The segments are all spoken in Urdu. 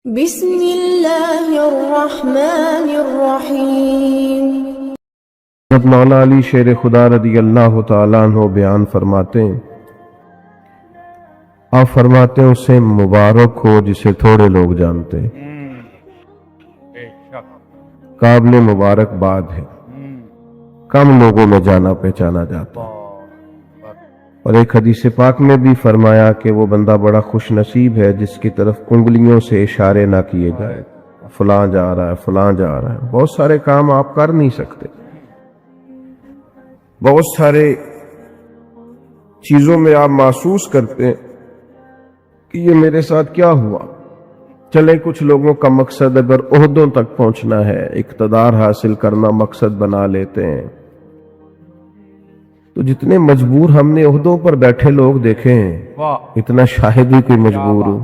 بسم اللہ الرحمن الرحیم۔ حضرت مولا علی شیر خدا رضی اللہ تعالیٰ عنہ بیان فرماتے ہیں، آپ فرماتے ہیں اسے مبارک ہو جسے تھوڑے لوگ جانتے ہیں، قابل مبارکباد ہے، کم لوگوں میں جانا پہچانا جاتا ہے۔ اور ایک حدیث پاک میں بھی فرمایا کہ وہ بندہ بڑا خوش نصیب ہے جس کی طرف انگلیوں سے اشارے نہ کیے جائے، فلاں جا رہا ہے فلاں جا رہا ہے۔ بہت سارے کام آپ کر نہیں سکتے، بہت سارے چیزوں میں آپ محسوس کرتے ہیں کہ یہ میرے ساتھ کیا ہوا۔ چلے کچھ لوگوں کا مقصد اگر عہدوں تک پہنچنا ہے، اقتدار حاصل کرنا مقصد بنا لیتے ہیں، تو جتنے مجبور ہم نے عہدوں پر بیٹھے لوگ دیکھے ہیں، اتنا شاہد ہی کوئی مجبور ہو۔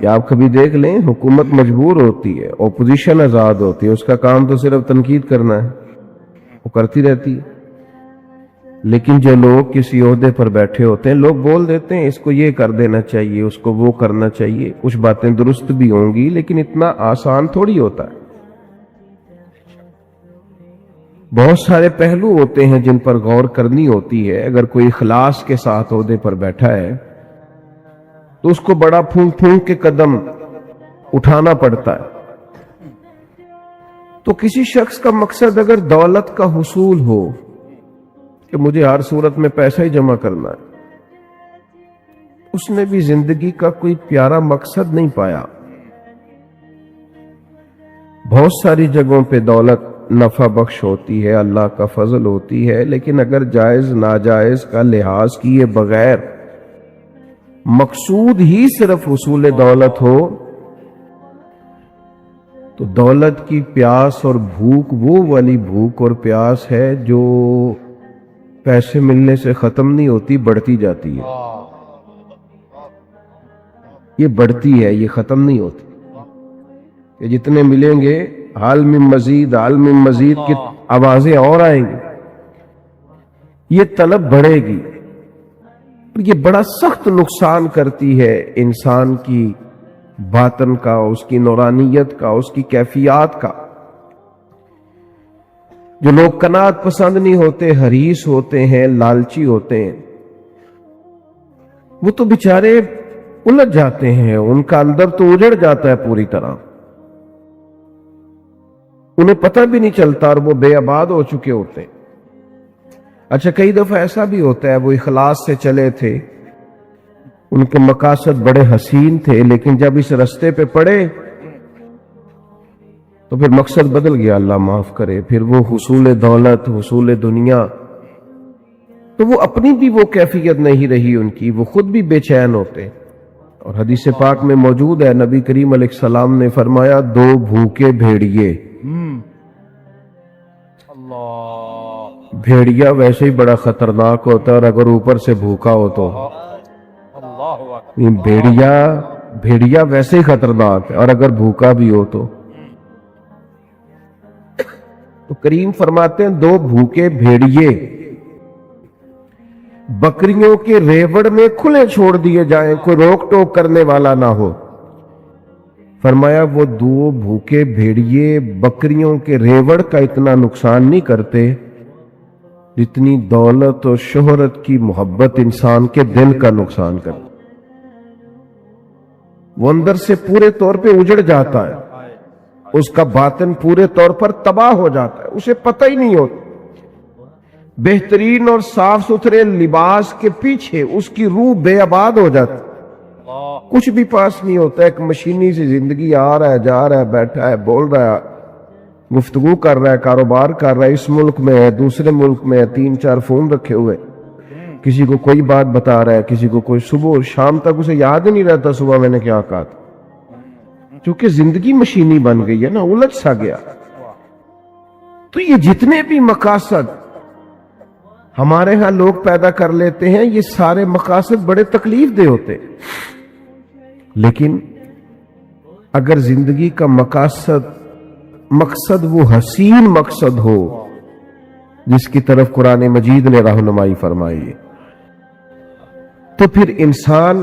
یا آپ کبھی دیکھ لیں، حکومت مجبور ہوتی ہے، اپوزیشن آزاد ہوتی ہے، اس کا کام تو صرف تنقید کرنا ہے، وہ کرتی رہتی ہے۔ لیکن جو لوگ کسی عہدے پر بیٹھے ہوتے ہیں، لوگ بول دیتے ہیں اس کو یہ کر دینا چاہیے، اس کو وہ کرنا چاہیے، کچھ باتیں درست بھی ہوں گی لیکن اتنا آسان تھوڑی ہوتا ہے۔ بہت سارے پہلو ہوتے ہیں جن پر غور کرنی ہوتی ہے۔ اگر کوئی اخلاص کے ساتھ عہدے پر بیٹھا ہے تو اس کو بڑا پھونک پھونک کے قدم اٹھانا پڑتا ہے۔ تو کسی شخص کا مقصد اگر دولت کا حصول ہو کہ مجھے ہر صورت میں پیسہ ہی جمع کرنا ہے، اس نے بھی زندگی کا کوئی پیارا مقصد نہیں پایا۔ بہت ساری جگہوں پہ دولت نفع بخش ہوتی ہے، اللہ کا فضل ہوتی ہے، لیکن اگر جائز ناجائز کا لحاظ کیے بغیر مقصود ہی صرف حصول دولت ہو تو دولت کی پیاس اور بھوک وہ والی بھوک اور پیاس ہے جو پیسے ملنے سے ختم نہیں ہوتی، بڑھتی جاتی ہے۔ یہ بڑھتی ہے، یہ ختم نہیں ہوتی کہ جتنے ملیں گے حال میں مزید حال میں مزید کی آوازیں اور آئیں گی، یہ طلب بڑھے گی، یہ بڑا سخت نقصان کرتی ہے انسان کی باطن کا، اس کی نورانیت کا، اس کی کیفیات کا۔ جو لوگ قناعت پسند نہیں ہوتے، حریص ہوتے ہیں، لالچی ہوتے ہیں، وہ تو بیچارے الجھ جاتے ہیں، ان کا اندر تو اجڑ جاتا ہے پوری طرح، انہیں پتہ بھی نہیں چلتا اور وہ بے آباد ہو چکے ہوتے ہیں۔ اچھا، کئی دفعہ ایسا بھی ہوتا ہے وہ اخلاص سے چلے تھے، ان کے مقاصد بڑے حسین تھے، لیکن جب اس رستے پہ پڑے تو پھر مقصد بدل گیا، اللہ معاف کرے، پھر وہ حصول دولت، حصول دنیا، تو وہ اپنی بھی وہ کیفیت نہیں رہی ان کی، وہ خود بھی بے چین ہوتے۔ اور حدیث پاک میں موجود ہے، نبی کریم علیہ السلام نے فرمایا، دو بھوکے بھیڑیے، بھیڑیا ویسے ہی بڑا خطرناک ہوتا ہے، اور اگر اوپر سے بھوکا ہو تو بھیڑیا ویسے ہی خطرناک ہے، اور اگر بھوکا بھی ہو تو کریم فرماتے ہیں دو بھوکے بھیڑیے بکریوں کے ریوڑ میں کھلے چھوڑ دیے جائیں، کوئی روک ٹوک کرنے والا نہ ہو۔ فرمایا وہ دو بھوکے بھیڑیے بکریوں کے ریوڑ کا اتنا نقصان نہیں کرتے جتنی دولت اور شہرت کی محبت انسان کے دل کا نقصان کرتی۔ وہ اندر سے پورے طور پہ اجڑ جاتا ہے، اس کا باطن پورے طور پر تباہ ہو جاتا ہے، اسے پتہ ہی نہیں ہوتا۔ بہترین اور صاف ستھرے لباس کے پیچھے اس کی روح بے آباد ہو جاتی، کچھ بھی پاس نہیں ہوتا، ایک مشینی سی زندگی، آ رہا ہے جا رہا ہے، بیٹھا ہے، بول رہا ہے، گفتگو کر رہا ہے، کاروبار کر رہا ہے، اس ملک میں ہے، دوسرے ملک میں ہے، 3-4 فون رکھے ہوئے، کسی کو کوئی بات بتا رہا ہے، کسی کو کوئی، صبح شام تک اسے یاد ہی نہیں رہتا صبح میں نے کیا کہا تھا، کیونکہ زندگی مشینی بن گئی ہے نا، الجھ سا گیا۔ تو یہ جتنے بھی مقاصد ہمارے ہاں لوگ پیدا کر لیتے ہیں، یہ سارے مقاصد بڑے تکلیف دہ ہوتے، لیکن اگر زندگی کا مقصد وہ حسین مقصد ہو جس کی طرف قرآن مجید نے رہنمائی فرمائی ہے، تو پھر انسان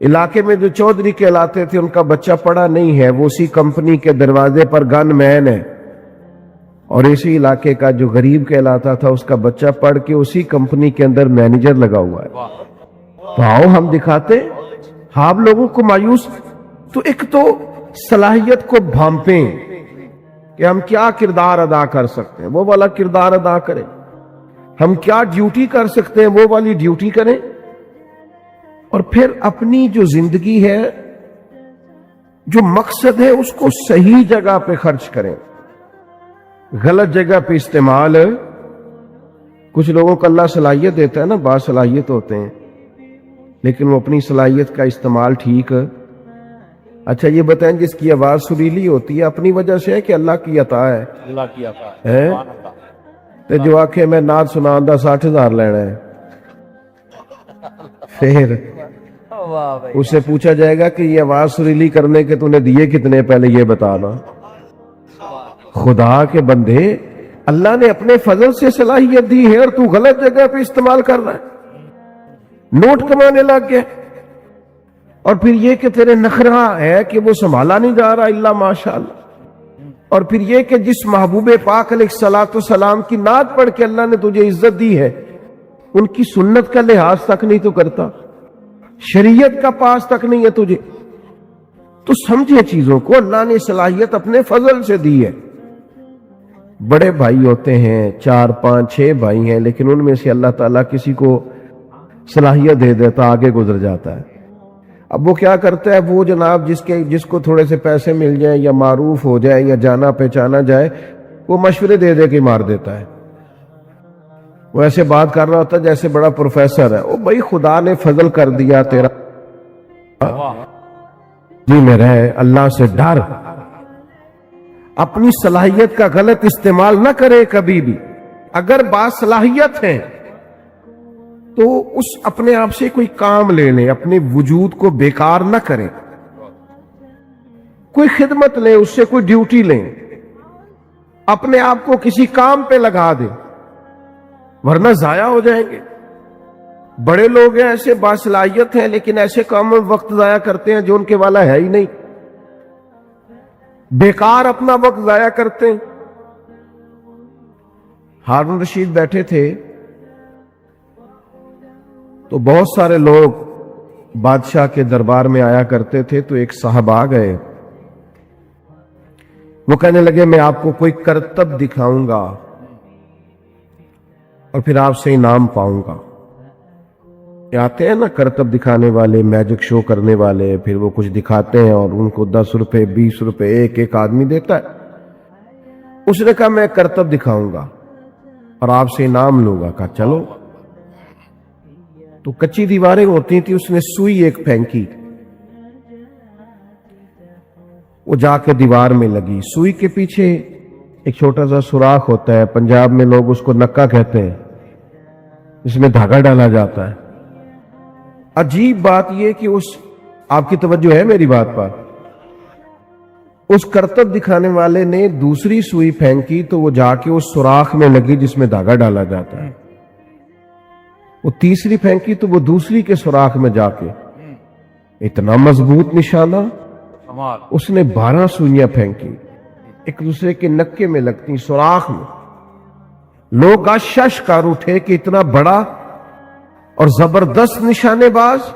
علاقے میں جو چودھری کہلاتے تھے ان کا بچہ پڑھا نہیں ہے، وہ اسی کمپنی کے دروازے پر گن مین ہے، اور اسی علاقے کا جو غریب کہلاتا تھا اس کا بچہ پڑھ کے اسی کمپنی کے اندر مینیجر لگا ہوا ہے۔ تو آؤ ہم دکھاتے ہیں، آپ لوگوں کو مایوس، تو ایک تو صلاحیت کو بھانپیں کہ ہم کیا کردار ادا کر سکتے ہیں، وہ والا کردار ادا کریں، ہم کیا ڈیوٹی کر سکتے ہیں وہ والی ڈیوٹی کریں، اور پھر اپنی جو زندگی ہے، جو مقصد ہے، اس کو صحیح جگہ پہ خرچ کریں، غلط جگہ پہ استعمال۔ کچھ لوگوں کو اللہ صلاحیت دیتا ہے نا، باصلاحیت ہوتے ہیں، لیکن وہ اپنی صلاحیت کا استعمال ٹھیک۔ اچھا یہ بتائیں، جس کی آواز سریلی ہوتی ہے اپنی وجہ سے ہے کہ اللہ کی عطا ہے؟ اللہ کی عطا ہے۔ تو جو آنکھیں میں نعت سناندہ 60,000 لینا ہے، پھر واہ بھائی، اس سے پوچھا جائے گا کہ یہ آواز سریلی کرنے کے تو نے دیے کتنے، پہلے یہ بتانا۔ خدا کے بندے، اللہ نے اپنے فضل سے صلاحیت دی ہے اور تو غلط جگہ پہ استعمال کر رہا ہے، نوٹ کمانے لگ گیا، اور پھر یہ کہ تیرے نخرہ ہے کہ وہ سنبھالا نہیں جا رہا الا ماشاءاللہ، اور پھر یہ کہ جس محبوب پاک علیہ الصلوۃ والسلام کی نعت پڑھ کے اللہ نے تجھے عزت دی ہے، ان کی سنت کا لحاظ تک نہیں تو کرتا، شریعت کا پاس تک نہیں ہے تجھے۔ تو سمجھے چیزوں کو، اللہ نے صلاحیت اپنے فضل سے دی ہے۔ بڑے بھائی ہوتے ہیں، 4 5 6 بھائی ہیں، لیکن ان میں سے اللہ تعالیٰ کسی کو صلاحیت دے دیتا، آگے گزر جاتا ہے۔ اب وہ کیا کرتا ہے، وہ جناب جس کو تھوڑے سے پیسے مل جائیں یا معروف ہو جائے یا جانا پہچانا جائے، وہ مشورے دے دے کے مار دیتا ہے۔ وہ ایسے بات کر رہا ہوتا ہے جیسے بڑا پروفیسر ہے، وہ بھائی خدا نے فضل کر دیا تیرا، جی میں رہے، اللہ سے ڈر، اپنی صلاحیت کا غلط استعمال نہ کرے کبھی بھی۔ اگر باصلاحیت ہے تو اس اپنے آپ سے کوئی کام لے لیں، اپنے وجود کو بیکار نہ کریں، کوئی خدمت لیں، اس سے کوئی ڈیوٹی لیں، اپنے آپ کو کسی کام پہ لگا دیں، ورنہ ضائع ہو جائیں گے۔ بڑے لوگ ہیں ایسے باصلاحیت ہیں، لیکن ایسے کام میں وقت ضائع کرتے ہیں جو ان کے والا ہے ہی نہیں، بیکار اپنا وقت ضائع کرتے ہیں۔ ہارون رشید بیٹھے تھے تو بہت سارے لوگ بادشاہ کے دربار میں آیا کرتے تھے، تو ایک صاحب آ گئے، وہ کہنے لگے میں آپ کو کوئی کرتب دکھاؤں گا اور پھر آپ سے انعام پاؤں گا۔ یہ آتے ہیں نا کرتب دکھانے والے، میجک شو کرنے والے، پھر وہ کچھ دکھاتے ہیں اور ان کو 10 روپے 20 روپے ایک آدمی دیتا ہے۔ اس نے کہا میں کرتب دکھاؤں گا اور آپ سے انعام لوں گا۔ کہا چلو۔ تو کچی دیواریں ہوتی تھی، اس نے سوئی ایک پھینکی، وہ جا کے دیوار میں لگی۔ سوئی کے پیچھے ایک چھوٹا سا سوراخ ہوتا ہے، پنجاب میں لوگ اس کو نکا کہتے ہیں، اس میں دھاگا ڈالا جاتا ہے۔ عجیب بات یہ کہ آپ کی توجہ ہے میری بات پر، اس کرتب دکھانے والے نے دوسری سوئی پھینکی تو وہ جا کے اس سوراخ میں لگی جس میں دھاگا ڈالا جاتا ہے۔ وہ تیسری پھینکی تو وہ دوسری کے سوراخ میں جا کے، اتنا مضبوط نشانہ۔ کمال، اس نے 12 سوئیاں پھینکی، ایک دوسرے کے نکے میں لگتی، سوراخ میں۔ لوگ آشش کر اٹھے کہ اتنا بڑا اور زبردست نشانے باز۔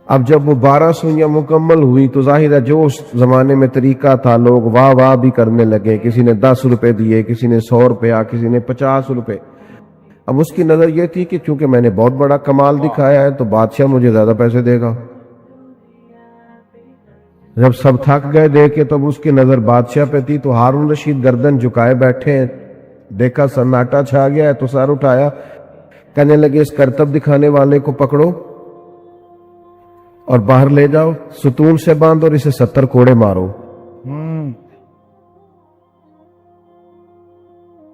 اب جب وہ 12 سوئیاں مکمل ہوئی تو ظاہر ہے جو اس زمانے میں طریقہ تھا، لوگ واہ واہ بھی کرنے لگے، کسی نے 10 روپے دیے، کسی نے 100 روپیہ، کسی نے 50 روپے۔ اب اس کی نظر یہ تھی کہ چونکہ میں نے بہت بڑا کمال دکھایا ہے تو بادشاہ مجھے زیادہ پیسے دے گا۔ جب سب تھک گئے دے کے تب اس کی نظر بادشاہ پہ تھی، تو ہارون رشید گردن جھکائے بیٹھے ہیں، دیکھا سناٹا چھا گیا ہے تو سر اٹھایا، کہنے لگے اس کرتب دکھانے والے کو پکڑو اور باہر لے جاؤ، ستون سے باندھ اور اسے 70 کوڑے مارو۔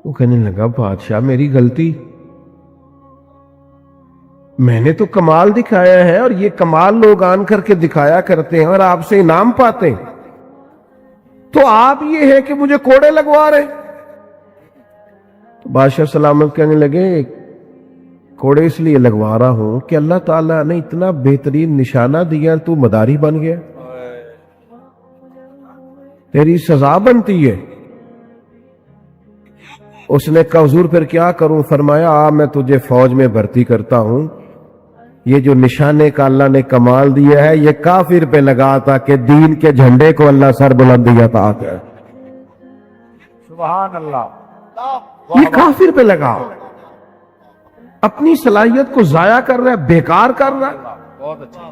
وہ کہنے لگا بادشاہ میری غلطی، میں نے تو کمال دکھایا ہے اور یہ کمال لوگ آن کر کے دکھایا کرتے ہیں اور آپ سے انعام پاتے ہیں، تو آپ یہ ہے کہ مجھے کوڑے لگوا رہے۔ تو بادشاہ سلامت کہنے لگے کوڑے اس لیے لگوا رہا ہوں کہ اللہ تعالیٰ نے اتنا بہترین نشانہ دیا، تو مداری بن گیا، تیری سزا بنتی ہے۔ اس نے کہا حضور پھر کیا کروں؟ فرمایا میں تجھے فوج میں بھرتی کرتا ہوں، یہ جو نشانے کا اللہ نے کمال دیا ہے یہ کافر پہ لگا تھا کہ دین کے جھنڈے کو اللہ سر بلندی عطا کر، سبحان اللہ، یہ کافر پہ لگا، اپنی صلاحیت کو ضائع کر رہا ہے، بیکار کر رہا ہے۔ بہت اچھا۔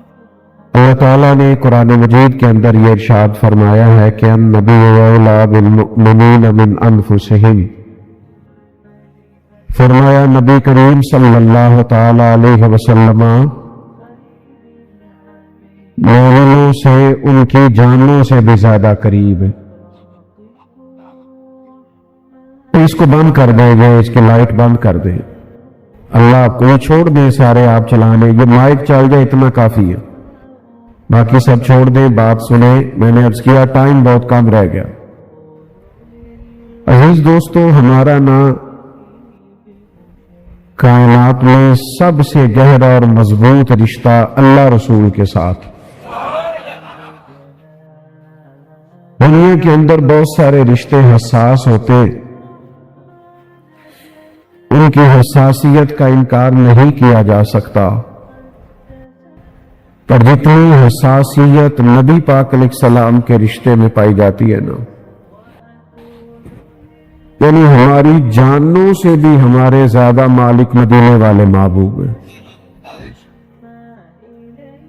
اللہ تعالیٰ نے قرآن مجید کے اندر یہ ارشاد فرمایا ہے کہ النبی اولیٰ بالمؤمنین من انفسہم، فرمایا نبی کریم صلی اللہ تعالی علیہ وسلم مومنوں سے ان کی جانوں سے بھی زیادہ قریب ہے۔ اس کو بند کر دیں گے، اس کی لائٹ بند کر دیں، اللہ کو چھوڑ دیں، سارے آپ چلانے، یہ مائک چل جائے اتنا کافی ہے، باقی سب چھوڑ دیں، بات سنیں۔ میں نے عرض کیا ٹائم بہت کم رہ گیا۔ عزیز دوستو، ہمارا نا کائنات میں سب سے گہرا اور مضبوط رشتہ اللہ رسول کے ساتھ۔ دنیا کے اندر بہت سارے رشتے حساس ہوتے، ان کی حساسیت کا انکار نہیں کیا جا سکتا، پر جتنی حساسیت نبی پاک علیہ السلام کے رشتے میں پائی جاتی ہے نا، یعنی ہماری جانوں سے بھی ہمارے زیادہ مالک مدینے والے محبوب ہیں۔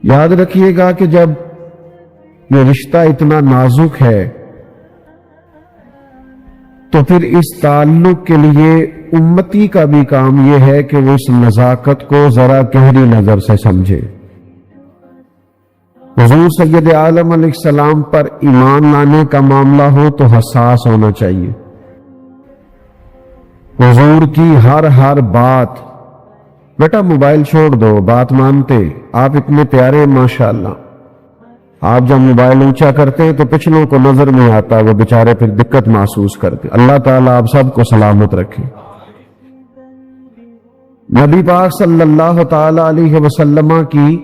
یاد رکھیے گا کہ جب یہ رشتہ اتنا نازک ہے تو پھر اس تعلق کے لیے امتی کا بھی کام یہ ہے کہ وہ اس نزاکت کو ذرا گہری نظر سے سمجھے۔ حضور سید عالم علیہ السلام پر ایمان لانے کا معاملہ ہو تو حساس ہونا چاہیے۔ حضور کی ہر بات، بیٹا موبائل چھوڑ دو، بات مانتے، آپ اتنے پیارے ماشاءاللہ، آپ جب موبائل اونچا کرتے ہیں تو پچھلوں کو نظر نہیں آتا، وہ بیچارے پھر دقت محسوس کرتے۔ اللہ تعالیٰ آپ سب کو سلامت رکھے۔ نبی پاک صلی اللہ تعالی علیہ وسلم کی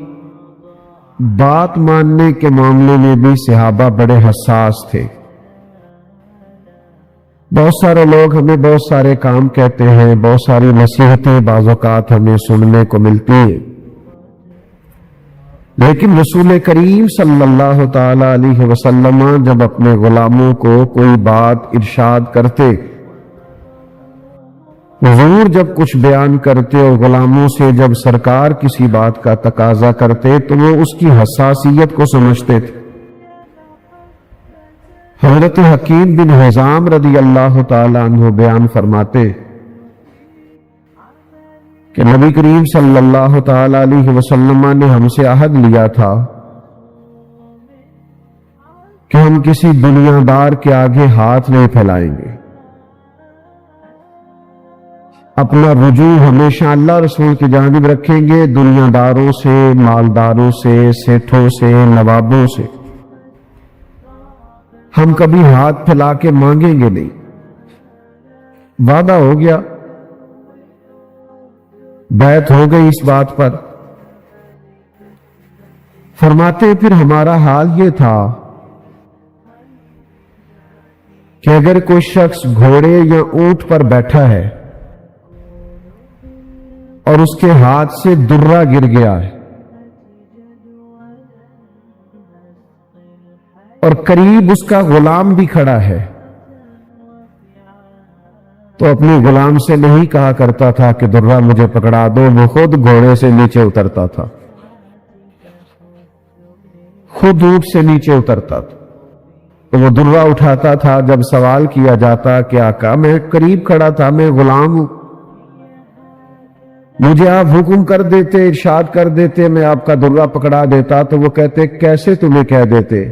بات ماننے کے معاملے میں بھی صحابہ بڑے حساس تھے۔ بہت سارے لوگ ہمیں بہت سارے کام کہتے ہیں، بہت ساری نصیحتیں بعض اوقات ہمیں سننے کو ملتی ہیں، لیکن رسول کریم صلی اللہ تعالی علیہ وسلم جب اپنے غلاموں کو کوئی بات ارشاد کرتے، حضور جب کچھ بیان کرتے اور غلاموں سے جب سرکار کسی بات کا تقاضا کرتے تو وہ اس کی حساسیت کو سمجھتے تھے۔ حضرت حکیم بن حزام رضی اللہ تعالی عنہ بیان فرماتے کہ نبی کریم صلی اللہ تعالی علیہ وسلم نے ہم سے عہد لیا تھا کہ ہم کسی دنیا دار کے آگے ہاتھ نہیں پھیلائیں گے، اپنا رجوع ہمیشہ اللہ رسول کی جانب رکھیں گے، دنیا داروں سے، مالداروں سے، سیٹھوں سے، نوابوں سے ہم کبھی ہاتھ پھیلا کے مانگیں گے نہیں۔ وعدہ ہو گیا، بیعت ہو گئی اس بات پر۔ فرماتے پھر ہمارا حال یہ تھا کہ اگر کوئی شخص گھوڑے یا اونٹ پر بیٹھا ہے اور اس کے ہاتھ سے درہ گر گیا ہے اور قریب اس کا غلام بھی کھڑا ہے تو اپنے غلام سے نہیں کہا کرتا تھا کہ درہ مجھے پکڑا دو، وہ خود گھوڑے سے نیچے اترتا تھا، خود اونٹ سے نیچے اترتا تھا، تو وہ درہ اٹھاتا تھا۔ جب سوال کیا جاتا کہ آقا میں قریب کھڑا تھا، میں غلام ہوں، مجھے آپ حکم کر دیتے، ارشاد کر دیتے، میں آپ کا درہ پکڑا دیتا، تو وہ کہتے کیسے تمہیں کہہ دیتے،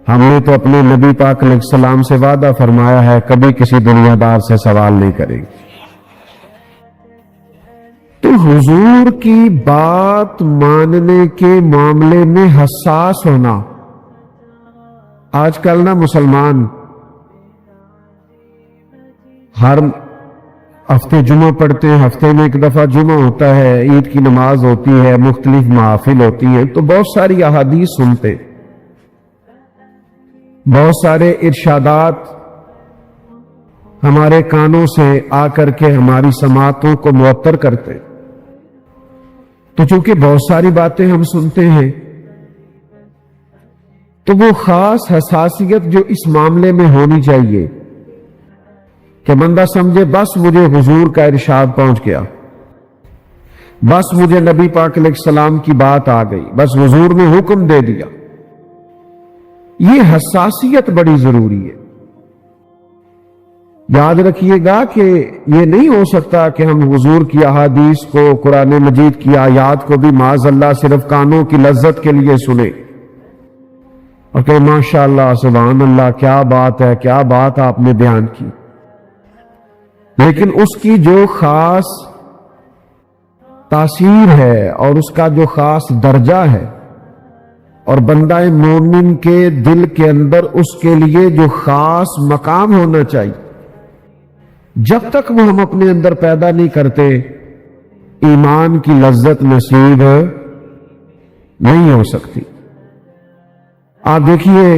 ہم نے تو اپنے نبی پاک علیہ السلام سے وعدہ فرمایا ہے کبھی کسی دنیا دار سے سوال نہیں کریں گے۔ تو حضور کی بات ماننے کے معاملے میں حساس ہونا، آج کل نا مسلمان ہر ہفتے جمعہ پڑھتے ہیں، ہفتے میں ایک دفعہ جمعہ ہوتا ہے، عید کی نماز ہوتی ہے، مختلف محافل ہوتی ہیں، تو بہت ساری احادیث سنتے، بہت سارے ارشادات ہمارے کانوں سے آ کر کے ہماری سماعتوں کو معطر کرتے. تو چونکہ بہت ساری باتیں ہم سنتے ہیں تو وہ خاص حساسیت جو اس معاملے میں ہونی چاہیے کہ بندہ سمجھے بس مجھے حضور کا ارشاد پہنچ گیا، بس مجھے نبی پاک علیہ السلام کی بات آ گئی، بس حضور نے حکم دے دیا. یہ حساسیت بڑی ضروری ہے. یاد رکھیے گا کہ یہ نہیں ہو سکتا کہ ہم حضور کی احادیث کو، قرآن مجید کی آیات کو بھی معاذ اللہ صرف کانوں کی لذت کے لیے سنیں اور کہ ماشاء اللہ سبحان اللہ کیا بات ہے، کیا بات آپ نے بیان کی، لیکن اس کی جو خاص تاثیر ہے اور اس کا جو خاص درجہ ہے اور بندہ مومن کے دل کے اندر اس کے لیے جو خاص مقام ہونا چاہیے، جب تک وہ ہم اپنے اندر پیدا نہیں کرتے ایمان کی لذت نصیب نہیں ہو سکتی. آپ دیکھیے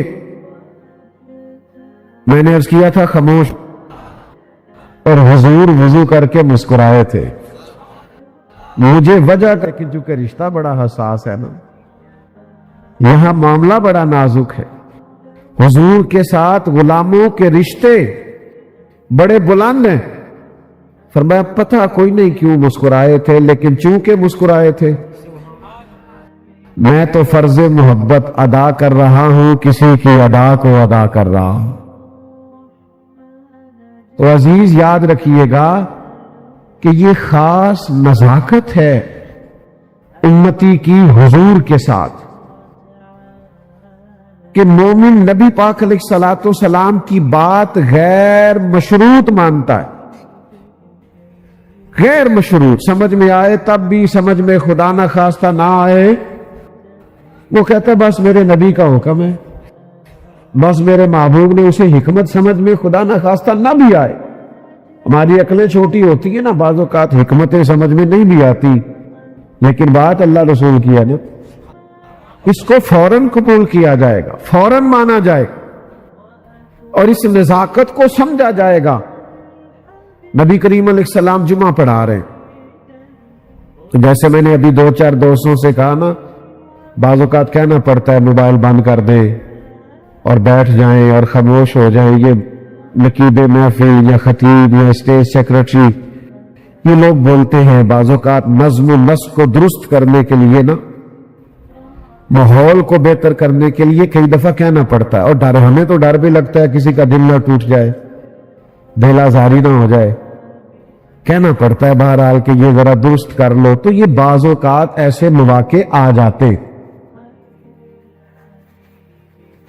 میں نے عرض کیا تھا خاموش، اور حضور وضو کر کے مسکرائے تھے. مجھے وجہ کر کے چونکہ رشتہ بڑا حساس ہے نا، یہاں معاملہ بڑا نازک ہے. حضور کے ساتھ غلاموں کے رشتے بڑے بلند ہیں. فرمایا پتہ کوئی نہیں کیوں مسکرائے تھے، لیکن چونکہ مسکرائے تھے میں تو فرض محبت ادا کر رہا ہوں، کسی کی ادا کو ادا کر رہا ہوں. تو عزیز یاد رکھیے گا کہ یہ خاص نزاکت ہے امتی کی حضور کے ساتھ کہ مومن نبی پاک علیہ الصلوۃ والسلام کی بات غیر مشروط مانتا ہے. غیر مشروط سمجھ میں آئے تب بھی، سمجھ میں خدا نہ خواستہ نہ آئے وہ کہتا ہے بس میرے نبی کا حکم ہے، بس میرے محبوب نے اسے حکمت سمجھ میں خدا نہ خواستہ نہ بھی آئے. ہماری عقلیں چھوٹی ہوتی ہیں نا، بعض اوقات حکمتیں سمجھ میں نہیں بھی آتی، لیکن بات اللہ رسول کی ہے نا، اس کو فوراً قبول کیا جائے گا، فوراً مانا جائے گا اور اس نزاکت کو سمجھا جائے گا. نبی کریم علیہ السلام جمعہ پڑھا رہے ہیں تو جیسے میں نے ابھی 2-4 دوستوں سے کہا نا، بعض اوقات کہنا پڑتا ہے موبائل بند کر دے اور بیٹھ جائیں اور خاموش ہو جائیں. یہ نقیب محفل یا خطیب یا اسٹیج سیکرٹری یہ لوگ بولتے ہیں بعض اوقات نظم و نسق کو درست کرنے کے لیے نا، ماحول کو بہتر کرنے کے لیے کئی دفعہ کہنا پڑتا ہے. اور ڈر، ہمیں تو ڈر بھی لگتا ہے کسی کا دل نہ ٹوٹ جائے، دل آزاری نہ ہو جائے، کہنا پڑتا ہے بہرحال کہ یہ ذرا درست کر لو. تو یہ بعض اوقات ایسے مواقع آ جاتے.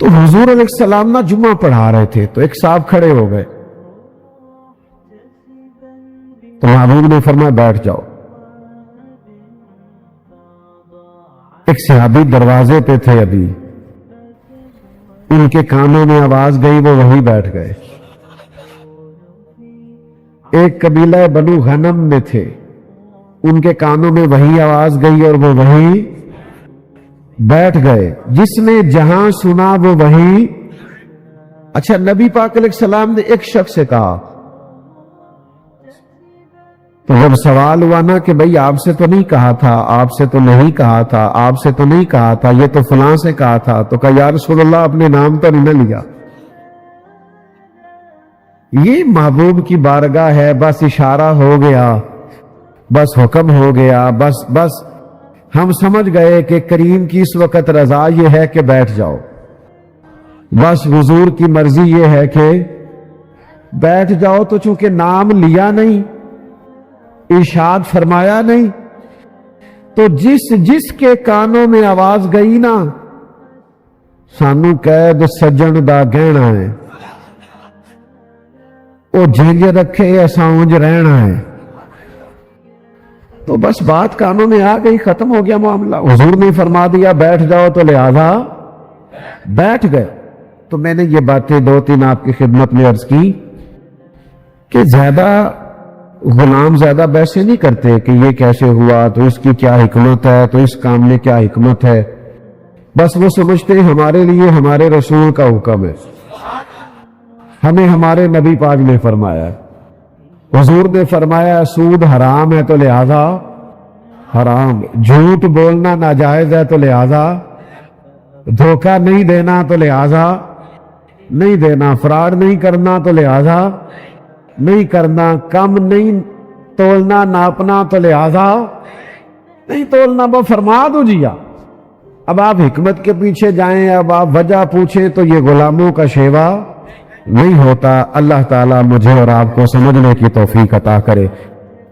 تو حضور علیہ السلام نہ جمعہ پڑھا رہے تھے تو ایک صاحب کھڑے ہو گئے تو محبوب نے فرمایا بیٹھ جاؤ. ایک صحابی دروازے پہ تھے، ابھی ان کے کانوں میں آواز گئی، وہ وہیں بیٹھ گئے. ایک قبیلہ بنو غنم میں تھے، ان کے کانوں میں وہی آواز گئی اور وہ وہیں بیٹھ گئے. جس نے جہاں سنا وہ وہیں. اچھا نبی پاک علیہ السلام نے ایک شخص سے کہا تو جب سوال ہوا نا کہ بھئی آپ سے تو نہیں کہا تھا، آپ سے تو نہیں کہا تھا، آپ سے تو نہیں کہا تھا، یہ تو فلاں سے کہا تھا، تو کہا یا رسول اللہ اپنے نام پر نہ لیا. یہ محبوب کی بارگاہ ہے، بس اشارہ ہو گیا، بس حکم ہو گیا، بس ہم سمجھ گئے کہ کریم کی اس وقت رضا یہ ہے کہ بیٹھ جاؤ، بس حضور کی مرضی یہ ہے کہ بیٹھ جاؤ. تو چونکہ نام لیا نہیں، ارشاد فرمایا نہیں، تو جس کے کانوں میں آواز گئی نا، سانو قید سجن دا گہنا ہے، وہ جھنج رکھے اساں اونج رہنا ہے. تو بس بات کانوں میں آ گئی، ختم ہو گیا معاملہ. حضور نے فرما دیا بیٹھ جاؤ تو لہذا بیٹھ گئے. تو میں نے یہ باتیں 2-3 آپ کی خدمت میں عرض کی کہ زیادہ غلام زیادہ بحثیں نہیں کرتے کہ یہ کیسے ہوا، تو اس کی کیا حکمت ہے، تو اس کام میں کیا حکمت ہے. بس وہ سمجھتے ہیں ہمارے لیے ہمارے رسول کا حکم ہے، ہمیں ہمارے نبی پاک نے فرمایا، حضور نے فرمایا سود حرام ہے تو لہذا حرام، جھوٹ بولنا ناجائز ہے تو لہذا، دھوکہ نہیں دینا تو لہذا نہیں دینا، فراڈ نہیں کرنا تو لہذا نہیں کرنا، کم نہیں تولنا ناپنا تو لہذا نہیں تولنا. وہ فرما دو جی. اب آپ حکمت کے پیچھے جائیں، اب آپ وجہ پوچھیں تو یہ غلاموں کا شیوا نہیں ہوتا. اللہ تعالیٰ مجھے اور آپ کو سمجھنے کی توفیق عطا کرے.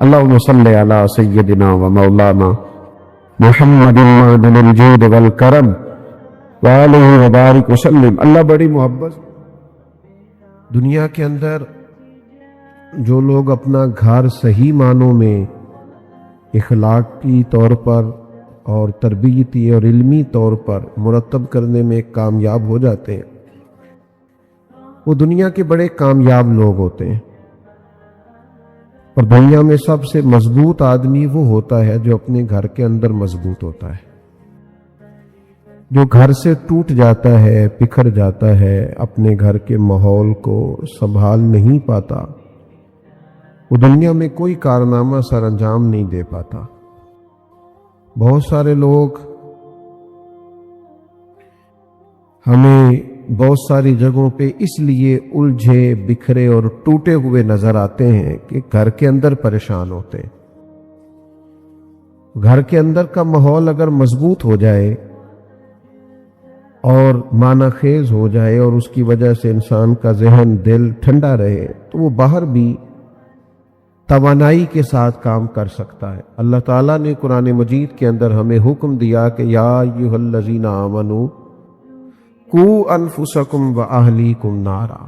اللہم صلی علی سیدنا و مولانا محمد معدن الجود والکرم وآلہ وبارک وسلم. اللہ بڑی محبت. دنیا کے اندر جو لوگ اپنا گھر صحیح معنوں میں اخلاقی طور پر اور تربیتی اور علمی طور پر مرتب کرنے میں کامیاب ہو جاتے ہیں، وہ دنیا کے بڑے کامیاب لوگ ہوتے ہیں. اور دنیا میں سب سے مضبوط آدمی وہ ہوتا ہے جو اپنے گھر کے اندر مضبوط ہوتا ہے. جو گھر سے ٹوٹ جاتا ہے، بکھر جاتا ہے، اپنے گھر کے ماحول کو سنبھال نہیں پاتا، وہ دنیا میں کوئی کارنامہ سر انجام نہیں دے پاتا. بہت سارے لوگ ہمیں بہت ساری جگہوں پہ اس لیے الجھے بکھرے اور ٹوٹے ہوئے نظر آتے ہیں کہ گھر کے اندر پریشان ہوتے ہیں. گھر کے اندر کا ماحول اگر مضبوط ہو جائے اور معنی خیز ہو جائے اور اس کی وجہ سے انسان کا ذہن دل ٹھنڈا رہے تو وہ باہر بھی توانائی کے ساتھ کام کر سکتا ہے. اللہ تعالیٰ نے قرآن مجید کے اندر ہمیں حکم دیا کہ یا ایھا الذین آمنوا قوا انفسکم واہلیکم نارا،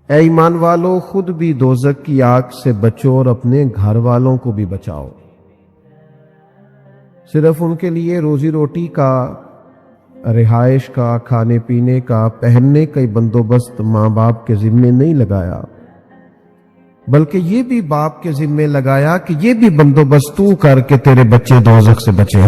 اے ایمان والو خود بھی دوزخ کی آگ سے بچو اور اپنے گھر والوں کو بھی بچاؤ. صرف ان کے لیے روزی روٹی کا، رہائش کا، کھانے پینے کا، پہننے کا بندوبست ماں باپ کے ذمے نہیں لگایا، بلکہ یہ بھی باپ کے ذمے لگایا کہ یہ بھی بندوبست تو کر کے تیرے بچے دوزخ سے بچے.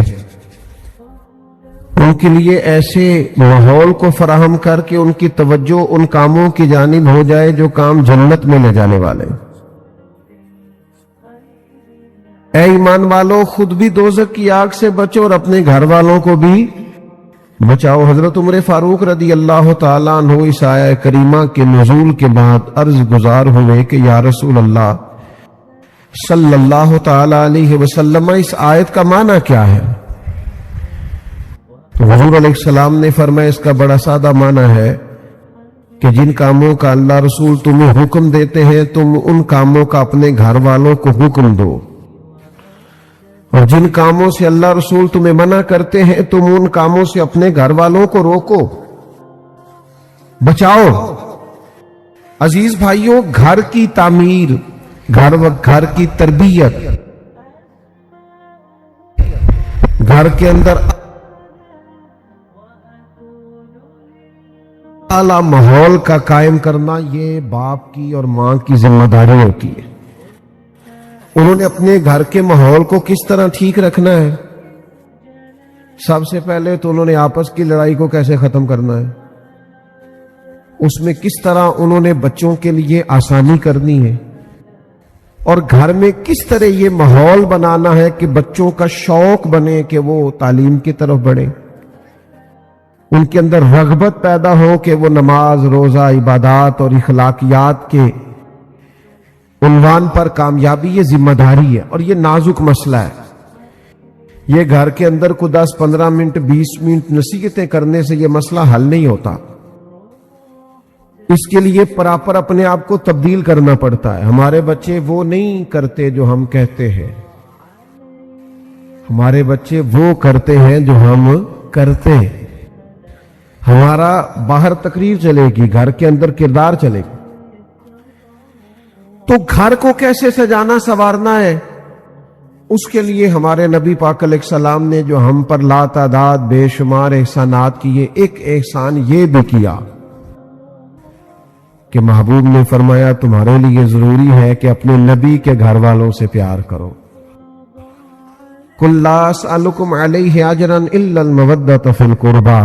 ان کے لیے ایسے ماحول کو فراہم کر کے ان کی توجہ ان کاموں کی جانب ہو جائے جو کام جنت میں لے جانے والے. اے ایمان والو خود بھی دوزخ کی آگ سے بچو اور اپنے گھر والوں کو بھی بچاؤ. حضرت عمر فاروق رضی اللہ تعالیٰ عنہ اس آیہ کریمہ کے نزول کے بعد عرض گزار ہوئے کہ یا رسول اللہ صلی اللہ تعالیٰ علیہ وسلم، اس آیت کا معنی کیا ہے؟ تو حضور علیہ السلام نے فرمایا اس کا بڑا سادہ معنی ہے کہ جن کاموں کا اللہ رسول تمہیں حکم دیتے ہیں تم ان کاموں کا اپنے گھر والوں کو حکم دو، اور جن کاموں سے اللہ رسول تمہیں منع کرتے ہیں تم ان کاموں سے اپنے گھر والوں کو روکو، بچاؤ. عزیز بھائیوں، گھر کی تعمیر، گھر کی تربیت، گھر کے اندر اعلیٰ ماحول کا قائم کرنا یہ باپ کی اور ماں کی ذمہ داری ہوتی ہے. انہوں نے اپنے گھر کے ماحول کو کس طرح ٹھیک رکھنا ہے؟ سب سے پہلے تو انہوں نے آپس کی لڑائی کو کیسے ختم کرنا ہے، اس میں کس طرح انہوں نے بچوں کے لیے آسانی کرنی ہے، اور گھر میں کس طرح یہ ماحول بنانا ہے کہ بچوں کا شوق بنے کہ وہ تعلیم کی طرف بڑھیں، ان کے اندر رغبت پیدا ہو کہ وہ نماز، روزہ، عبادات اور اخلاقیات کے عنوان پر کامیابی. یہ ذمہ داری ہے اور یہ نازک مسئلہ ہے. یہ گھر کے اندر کو 10-15 منٹ 20 منٹ نصیحتیں کرنے سے یہ مسئلہ حل نہیں ہوتا. اس کے لیے پراپر اپنے آپ کو تبدیل کرنا پڑتا ہے. ہمارے بچے وہ نہیں کرتے جو ہم کہتے ہیں، ہمارے بچے وہ کرتے ہیں جو ہم کرتے ہیں. ہمارا باہر تقریر چلے گی، گھر کے اندر کردار چلے گا. تو گھر کو کیسے سجانا سنوارنا ہے، اس کے لیے ہمارے نبی پاک علیہ السلام نے جو ہم پر لا تعداد بے شمار احسانات کیے، ایک احسان یہ بھی کیا کہ محبوب نے فرمایا تمہارے لیے ضروری ہے کہ اپنے نبی کے گھر والوں سے پیار کرو. قل لا اسألکم علیہ اجرا الا المودۃ فی القربى.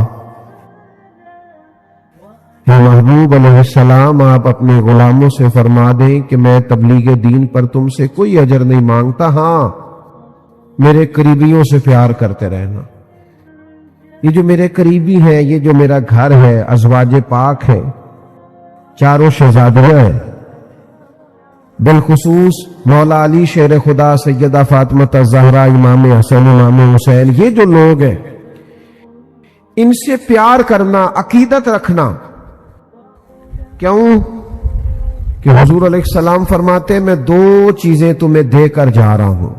اے محبوب علیہ السلام آپ اپنے غلاموں سے فرما دیں کہ میں تبلیغ دین پر تم سے کوئی اجر نہیں مانگتا، ہاں میرے قریبیوں سے پیار کرتے رہنا. یہ جو میرے قریبی ہیں، یہ جو میرا گھر ہے، ازواج پاک ہے، چاروں شہزادیاں ہیں، بالخصوص مولا علی شیر خدا، سیدہ فاطمہ الزہرا، امام حسن، امام حسین، یہ جو لوگ ہیں ان سے پیار کرنا، عقیدت رکھنا. کیوں؟ کہ حضور علیہ السلام فرماتے میں 2 چیزیں تمہیں دے کر جا رہا ہوں.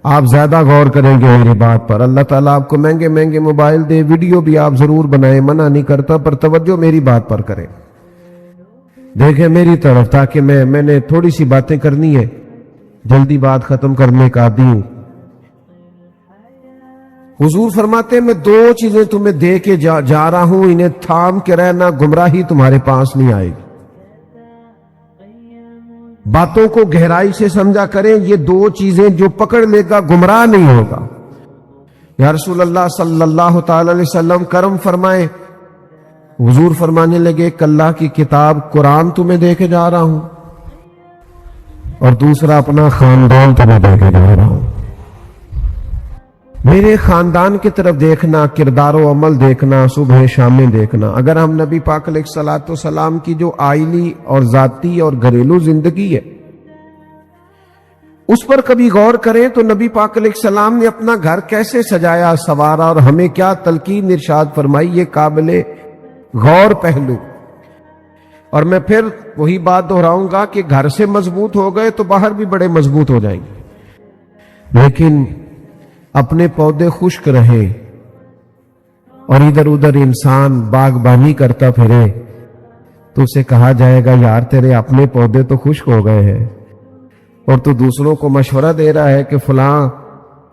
آپ زیادہ غور کریں گے میری بات پر. اللہ تعالیٰ آپ کو مہنگے مہنگے موبائل دے، ویڈیو بھی آپ ضرور بنائیں، منع نہیں کرتا، پر توجہ میری بات پر کریں، دیکھیں میری طرف، تاکہ میں نے تھوڑی سی باتیں کرنی ہے، جلدی بات ختم کرنے کا عادی ہوں. حضور فرماتے میں 2 چیزیں تمہیں دے کے جا رہا ہوں، انہیں تھام کے رہنا، گمراہی تمہارے پاس نہیں آئے گی. باتوں کو گہرائی سے سمجھا کریں، یہ 2 چیزیں جو پکڑ لے گا گمراہ نہیں ہوگا. یا رسول اللہ صلی اللہ تعالی علیہ وسلم کرم فرمائیں. حضور فرمانے لگے کہ اللہ کی کتاب قرآن تمہیں دے کے جا رہا ہوں، اور دوسرا اپنا خاندان تمہیں دے کے جا رہا ہوں. میرے خاندان کی طرف دیکھنا، کردار و عمل دیکھنا، صبح شامیں دیکھنا. اگر ہم نبی پاک علیہ الصلوۃ والسلام کی جو آئلی اور ذاتی اور گھریلو زندگی ہے اس پر کبھی غور کریں تو نبی پاک علیہ السلام نے اپنا گھر کیسے سجایا سوارا، اور ہمیں کیا تلقین ارشاد فرمائی، یہ قابل غور پہلو. اور میں پھر وہی بات دہراؤں گا کہ گھر سے مضبوط ہو گئے تو باہر بھی بڑے مضبوط ہو جائیں گے. لیکن اپنے پودے خشک رہے اور ادھر ادھر انسان باغبانی کرتا پھرے تو اسے کہا جائے گا یار تیرے اپنے پودے تو خشک ہو گئے ہیں، اور تو دوسروں کو مشورہ دے رہا ہے کہ فلاں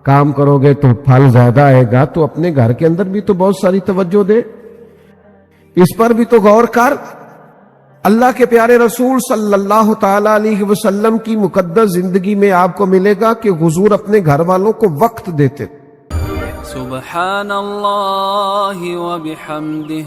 کام کرو گے تو پھل زیادہ آئے گا. تو اپنے گھر کے اندر بھی تو بہت ساری توجہ دے، اس پر بھی تو غور کر. اللہ کے پیارے رسول صلی اللہ تعالی علیہ وسلم کی مقدس زندگی میں آپ کو ملے گا کہ حضور اپنے گھر والوں کو وقت دیتے. سبحان اللہ و بحمدہ